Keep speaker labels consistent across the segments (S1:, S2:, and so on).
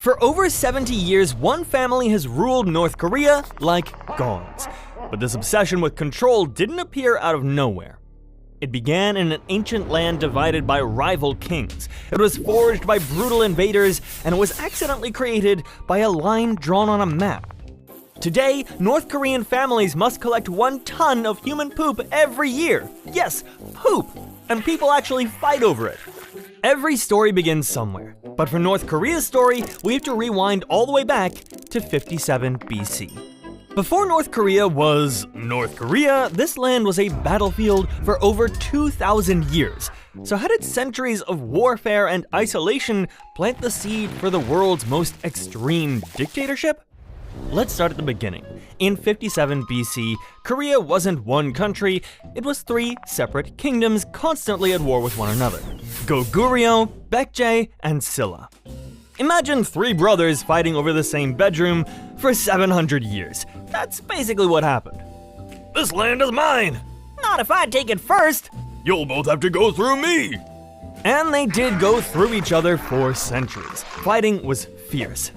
S1: For over 70 years, one family has ruled North Korea like gods. But this obsession with control didn't appear out of nowhere. It began in an ancient land divided by rival kings. It was forged by brutal invaders, and it was accidentally created by a line drawn on a map. Today, North Korean families must collect 1 ton of human poop every year. Yes, poop! And people actually fight over it. Every story begins somewhere, but for North Korea's story, we have to rewind all the way back to 57 BC. Before North Korea was North Korea, this land was a battlefield for over 2,000 years. So how did centuries of warfare and isolation plant the seed for the world's most extreme dictatorship? Let's start at the beginning. In 57 BC, Korea wasn't one country, it was 3 separate kingdoms constantly at war with one another: Goguryeo, Baekje, and Silla. Imagine 3 brothers fighting over the same bedroom for 700 years. That's basically what happened. This land is mine! Not if I take it first! You'll both have to go through me! And they did go through each other for centuries. Fighting was fierce.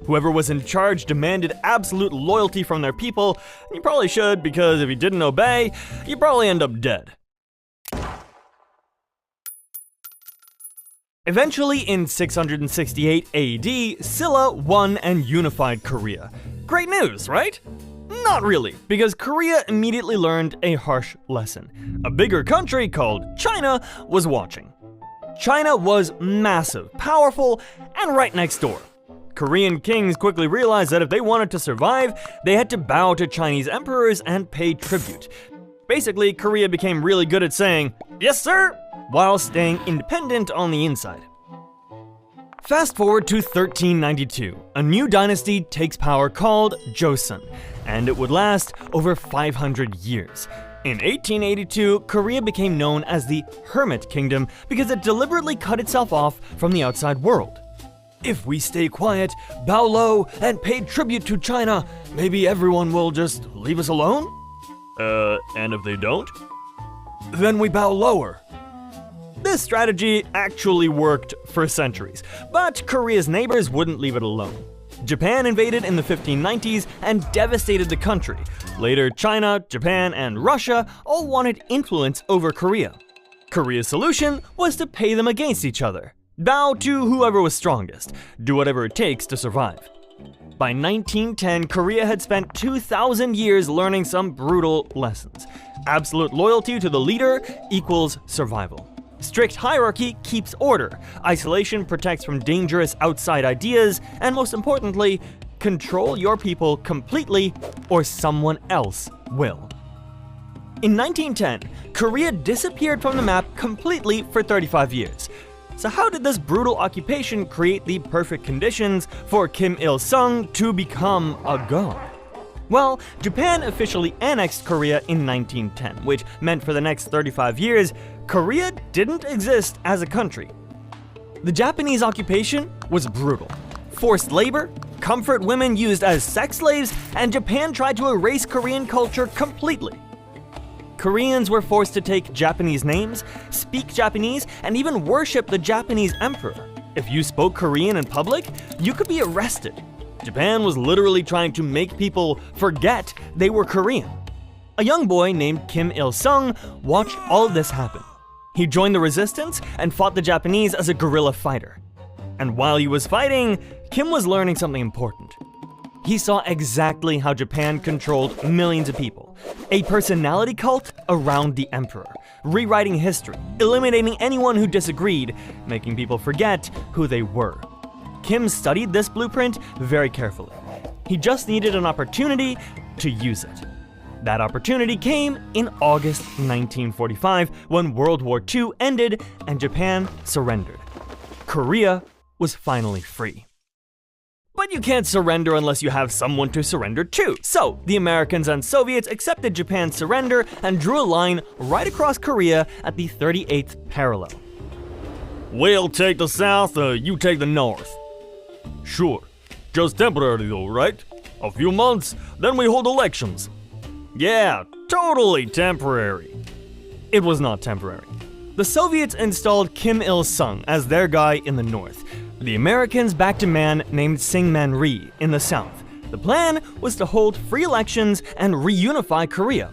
S1: Whoever was in charge demanded absolute loyalty from their people. You probably should, because if you didn't obey, you'd probably end up dead. Eventually, in 668 AD, Silla won and unified Korea. Great news, right? Not really, because Korea immediately learned a harsh lesson. A bigger country called China was watching. China was massive, powerful, and right next door. Korean kings quickly realized that if they wanted to survive, they had to bow to Chinese emperors and pay tribute. Basically, Korea became really good at saying, "Yes, sir," while staying independent on the inside. Fast forward to 1392, a new dynasty takes power called Joseon, and it would last over 500 years. In 1882, Korea became known as the Hermit Kingdom because it deliberately cut itself off from the outside world. If we stay quiet, bow low, and pay tribute to China, maybe everyone will just leave us alone? And if they don't? Then we bow lower. This strategy actually worked for centuries, but Korea's neighbors wouldn't leave it alone. Japan invaded in the 1590s and devastated the country. Later, China, Japan, and Russia all wanted influence over Korea. Korea's solution was to pay them against each other. Bow to whoever was strongest. Do whatever it takes to survive. By 1910, Korea had spent 2,000 years learning some brutal lessons. Absolute loyalty to the leader equals survival. Strict hierarchy keeps order. Isolation protects from dangerous outside ideas. And most importantly, control your people completely or someone else will. In 1910, Korea disappeared from the map completely for 35 years. So how did this brutal occupation create the perfect conditions for Kim Il-sung to become a god? Well, Japan officially annexed Korea in 1910, which meant for the next 35 years, Korea didn't exist as a country. The Japanese occupation was brutal. Forced labor, comfort women used as sex slaves, and Japan tried to erase Korean culture completely. Koreans were forced to take Japanese names, speak Japanese, and even worship the Japanese emperor. If you spoke Korean in public, you could be arrested. Japan was literally trying to make people forget they were Korean. A young boy named Kim Il-sung watched all of this happen. He joined the resistance and fought the Japanese as a guerrilla fighter. And while he was fighting, Kim was learning something important. He saw exactly how Japan controlled millions of people. A personality cult around the emperor, rewriting history, eliminating anyone who disagreed, making people forget who they were. Kim studied this blueprint very carefully. He just needed an opportunity to use it. That opportunity came in August 1945 when World War II ended and Japan surrendered. Korea was finally free. But you can't surrender unless you have someone to surrender to. So, the Americans and Soviets accepted Japan's surrender and drew a line right across Korea at the 38th parallel. We'll take the south, you take the north. Sure. Just temporary though, right? A few months, then we hold elections. Yeah, totally temporary. It was not temporary. The Soviets installed Kim Il-sung as their guy in the north. The Americans backed a man named Syngman Rhee in the south. The plan was to hold free elections and reunify Korea.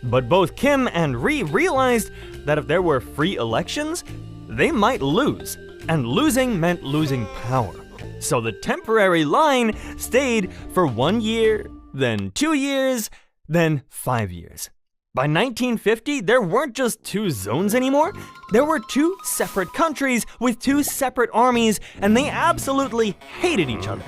S1: But both Kim and Rhee realized that if there were free elections, they might lose, and losing meant losing power. So the temporary line stayed for 1 year, then 2 years, then 5 years. By 1950, there weren't just 2 zones anymore. There were 2 separate countries with 2 separate armies, and they absolutely hated each other.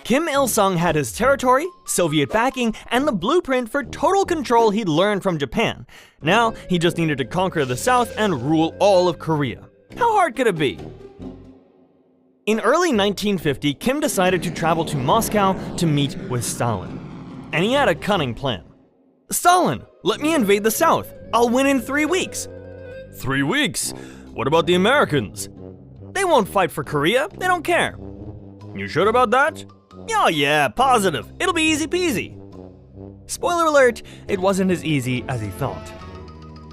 S1: Kim Il-sung had his territory, Soviet backing, and the blueprint for total control he'd learned from Japan. Now, he just needed to conquer the South and rule all of Korea. How hard could it be? In early 1950, Kim decided to travel to Moscow to meet with Stalin. And he had a cunning plan. "Stalin, let me invade the South. I'll win in 3 weeks." 3 weeks? What about the Americans? "They won't fight for Korea. They don't care." "You sure about that?" "Oh yeah, positive. It'll be easy peasy." Spoiler alert, it wasn't as easy as he thought.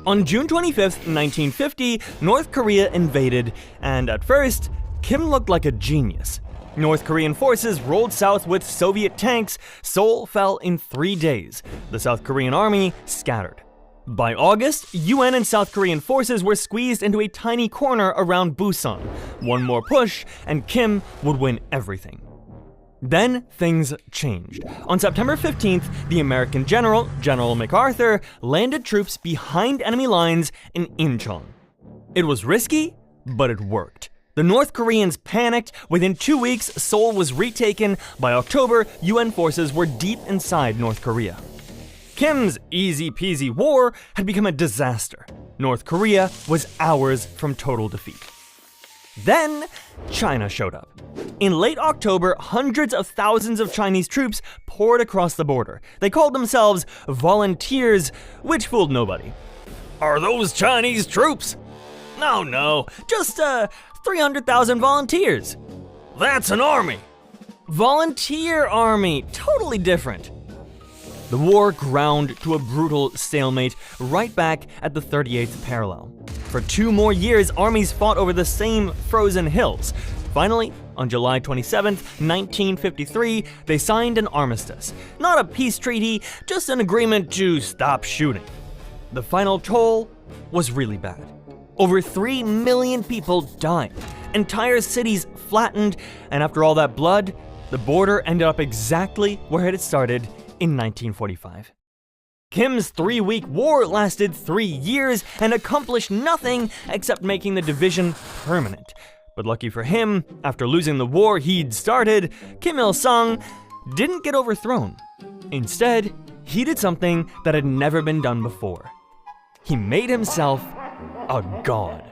S1: On June 25th, 1950, North Korea invaded, and at first, Kim looked like a genius. North Korean forces rolled south with Soviet tanks. Seoul fell in 3 days. The South Korean army scattered. By August, UN and South Korean forces were squeezed into a tiny corner around Busan. One more push, and Kim would win everything. Then things changed. On September 15th, the American General MacArthur, landed troops behind enemy lines in Incheon. It was risky, but it worked. The North Koreans panicked. Within 2 weeks, Seoul was retaken. By October, UN forces were deep inside North Korea. Kim's easy-peasy war had become a disaster. North Korea was hours from total defeat. Then, China showed up. In late October, hundreds of thousands of Chinese troops poured across the border. They called themselves volunteers, which fooled nobody. "Are those Chinese troops?" No, just 300,000 volunteers." "That's an army." "Volunteer army, totally different." The war ground to a brutal stalemate right back at the 38th parallel. For 2 more years, armies fought over the same frozen hills. Finally, on July 27, 1953, they signed an armistice. Not a peace treaty, just an agreement to stop shooting. The final toll was really bad. Over 3 million people died. Entire cities flattened, and after all that blood, the border ended up exactly where it had started in 1945. Kim's 3-week war lasted 3 years and accomplished nothing except making the division permanent. But lucky for him, after losing the war he'd started, Kim Il-sung didn't get overthrown. Instead, he did something that had never been done before. He made himself a god.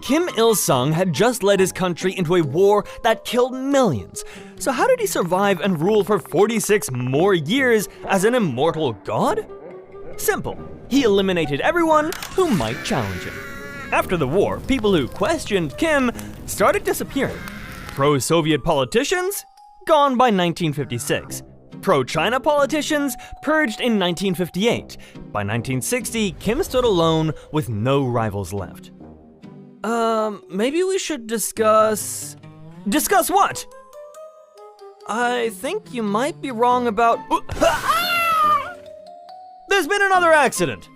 S1: Kim Il-sung had just led his country into a war that killed millions. So how did he survive and rule for 46 more years as an immortal god? Simple. He eliminated everyone who might challenge him. After the war, people who questioned Kim started disappearing. Pro-Soviet politicians? Gone by 1956. Pro-China politicians? Purged in 1958. By 1960, Kim stood alone with no rivals left. Maybe we should discuss... Discuss what? I think you might be wrong about... There's been another accident!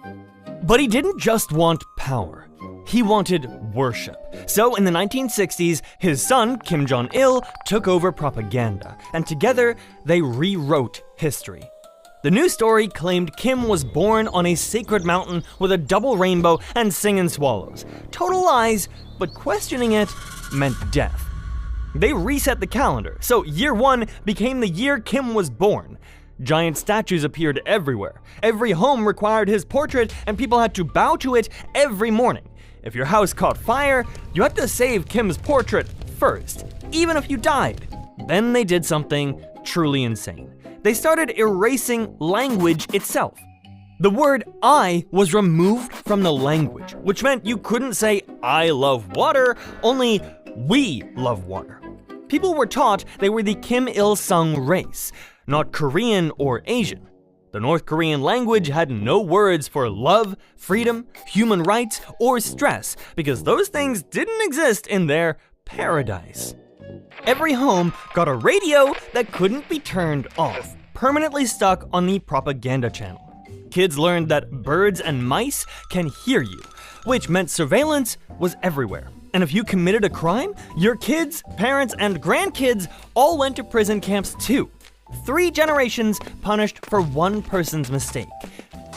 S1: But he didn't just want power. He wanted worship. So in the 1960s, his son, Kim Jong-il, took over propaganda, and together they rewrote history. The new story claimed Kim was born on a sacred mountain with a double rainbow and singing swallows. Total lies, but questioning it meant death. They reset the calendar, so year 1 became the year Kim was born. Giant statues appeared everywhere. Every home required his portrait, and people had to bow to it every morning. If your house caught fire, you had to save Kim's portrait first, even if you died. Then they did something truly insane. They started erasing language itself. The word I was removed from the language, which meant you couldn't say I love water, only we love water. People were taught they were the Kim Il-sung race, not Korean or Asian. The North Korean language had no words for love, freedom, human rights, or stress because those things didn't exist in their paradise. Every home got a radio that couldn't be turned off, permanently stuck on the propaganda channel. Kids learned that birds and mice can hear you, which meant surveillance was everywhere. And if you committed a crime, your kids, parents, and grandkids all went to prison camps too. 3 generations punished for one person's mistake.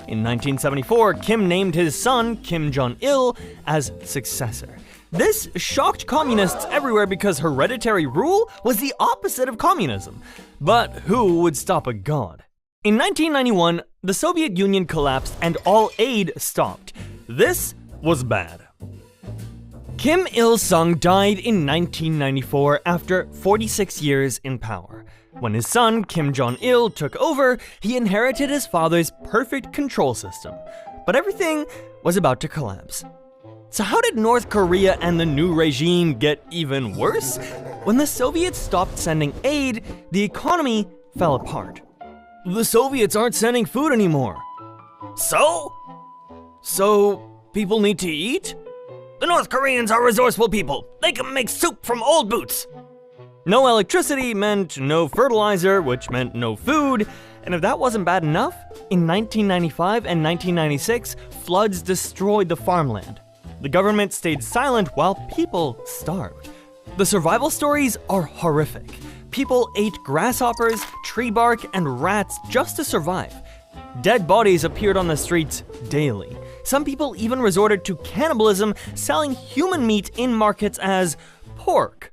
S1: In 1974, Kim named his son, Kim Jong-il, as successor. This shocked communists everywhere because hereditary rule was the opposite of communism. But who would stop a god? In 1991, the Soviet Union collapsed and all aid stopped. This was bad. Kim Il-sung died in 1994 after 46 years in power. When his son, Kim Jong-il, took over, he inherited his father's perfect control system. But everything was about to collapse. So how did North Korea and the new regime get even worse? When the Soviets stopped sending aid, the economy fell apart. The Soviets aren't sending food anymore. So people need to eat? The North Koreans are resourceful people. They can make soup from old boots. No electricity meant no fertilizer, which meant no food. And if that wasn't bad enough, in 1995 and 1996, floods destroyed the farmland. The government stayed silent while people starved. The survival stories are horrific. People ate grasshoppers, tree bark, and rats just to survive. Dead bodies appeared on the streets daily. Some people even resorted to cannibalism, selling human meat in markets as pork.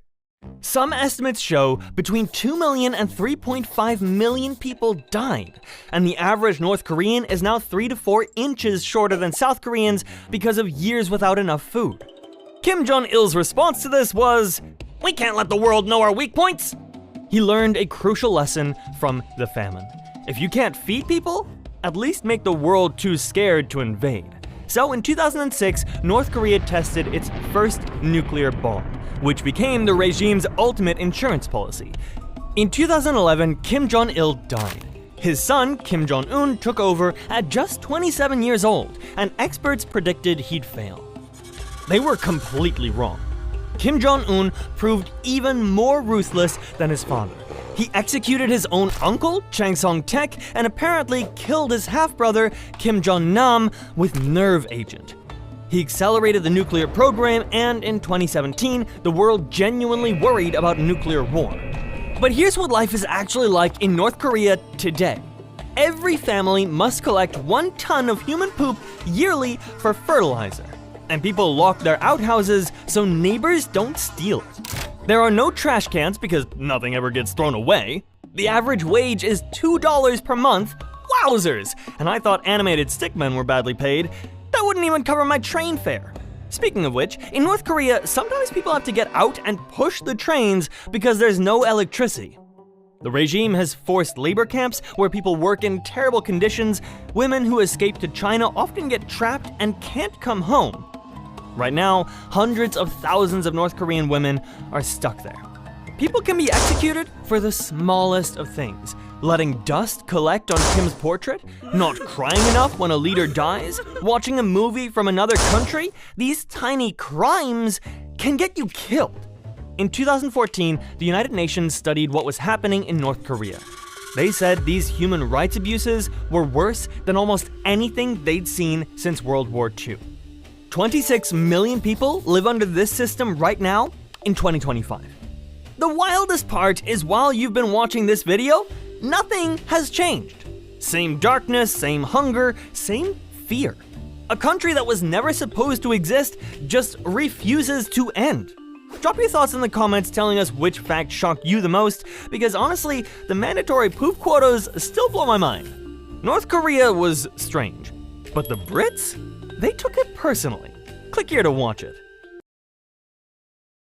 S1: Some estimates show between 2 million and 3.5 million people died, and the average North Korean is now 3 to 4 inches shorter than South Koreans because of years without enough food. Kim Jong-il's response to this was, "We can't let the world know our weak points." He learned a crucial lesson from the famine. If you can't feed people, at least make the world too scared to invade. So in 2006, North Korea tested its first nuclear bomb, which became the regime's ultimate insurance policy. In 2011, Kim Jong-il died. His son, Kim Jong-un, took over at just 27 years old, and experts predicted he'd fail. They were completely wrong. Kim Jong-un proved even more ruthless than his father. He executed his own uncle, Chang Song-taek, and apparently killed his half-brother, Kim Jong-nam, with nerve agent. He accelerated the nuclear program, and in 2017, the world genuinely worried about nuclear war. But here's what life is actually like in North Korea today. Every family must collect 1 ton of human poop yearly for fertilizer. And people lock their outhouses so neighbors don't steal it. There are no trash cans because nothing ever gets thrown away. The average wage is $2 per month. Wowzers! And I thought animated stickmen were badly paid. That wouldn't even cover my train fare. Speaking of which, in North Korea, sometimes people have to get out and push the trains because there's no electricity. The regime has forced labor camps where people work in terrible conditions. Women who escape to China often get trapped and can't come home. Right now, hundreds of thousands of North Korean women are stuck there. People can be executed for the smallest of things. Letting dust collect on Kim's portrait, not crying enough when a leader dies, watching a movie from another country. These tiny crimes can get you killed. In 2014, the United Nations studied what was happening in North Korea. They said these human rights abuses were worse than almost anything they'd seen since World War II. 26 million people live under this system right now in 2025. The wildest part is while you've been watching this video, nothing has changed. Same darkness, same hunger, same fear. A country that was never supposed to exist just refuses to end. Drop your thoughts in the comments telling us which fact shocked you the most, because honestly, the mandatory poop quotas still blow my mind. North Korea was strange, but the Brits? They took it personally. Click here to watch it.